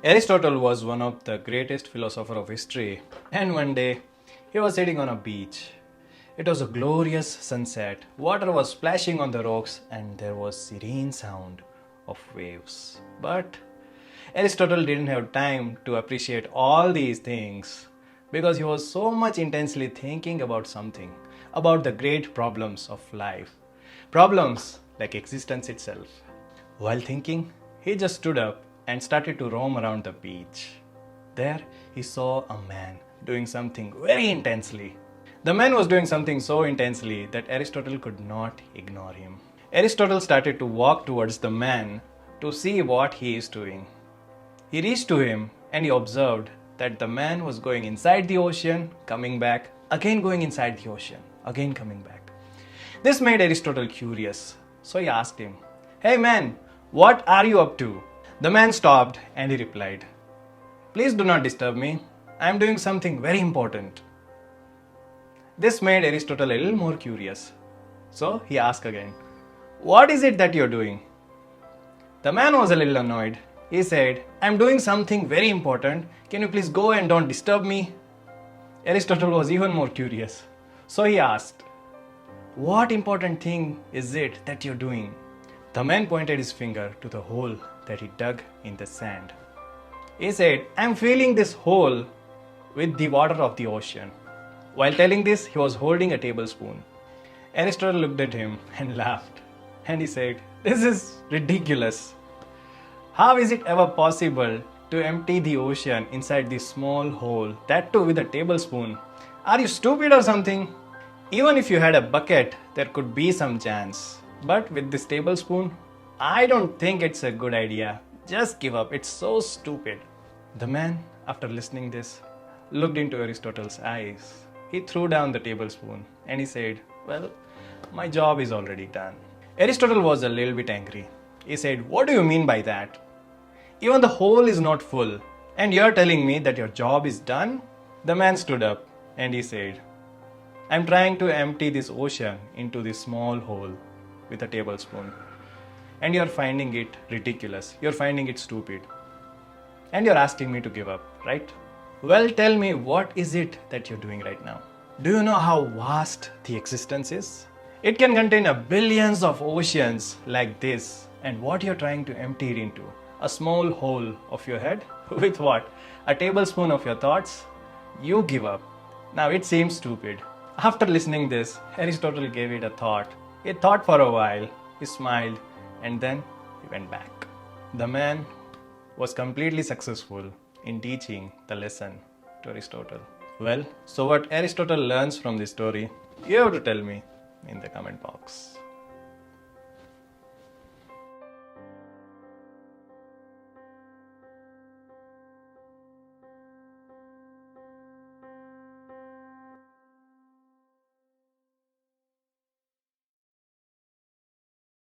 Aristotle was one of the greatest philosophers of history, and one day he was sitting on a beach. It was a glorious sunset, water was splashing on the rocks, and there was serene sound of waves. But Aristotle didn't have time to appreciate all these things because he was so much intensely thinking about something, about the great problems of life, problems like existence itself. While thinking, he just stood up and started to roam around the beach. There, he saw a man doing something very intensely. The man was doing something so intensely that Aristotle could not ignore him. Aristotle started to walk towards the man to see what he is doing. He reached to him and he observed that the man was going inside the ocean, coming back, again going inside the ocean, again coming back. This made Aristotle curious, so he asked him, "Hey man, what are you up to?" The man stopped and he replied, "Please do not disturb me. I am doing something very important." This made Aristotle a little more curious. So he asked again, "What is it that you're doing?" The man was a little annoyed. He said, "I am doing something very important. Can you please go and don't disturb me?" Aristotle was even more curious. So he asked, "What important thing is it that you're doing?" The man pointed his finger to the hole that he dug in the sand. He said, "I am filling this hole with the water of the ocean." While telling this, he was holding a tablespoon. Aristotle looked at him and laughed. And he said, "This is ridiculous. How is it ever possible to empty the ocean inside this small hole, that too with a tablespoon? Are you stupid or something? Even if you had a bucket, there could be some chance. But with this tablespoon, I don't think it's a good idea. Just give up. It's so stupid." The man, after listening this, looked into Aristotle's eyes. He threw down the tablespoon and he said, "Well, my job is already done." Aristotle was a little bit angry. He said, "What do you mean by that? Even the hole is not full, and you're telling me that your job is done?" The man stood up and he said, "I'm trying to empty this ocean into this small hole with a tablespoon, and you're finding it ridiculous. You're finding it stupid. And you're asking me to give up, right? Well, tell me, what is it that you're doing right now? Do you know how vast the existence is? It can contain a billions of oceans like this, and what you're trying to empty it into? A small hole of your head? With what? A tablespoon of your thoughts? You give up. Now it seems stupid." After listening this, Aristotle gave it a thought. He thought for a while, he smiled, and then he went back. The man was completely successful in teaching the lesson to Aristotle. Well, so what Aristotle learns from this story, you have to tell me in the comment box.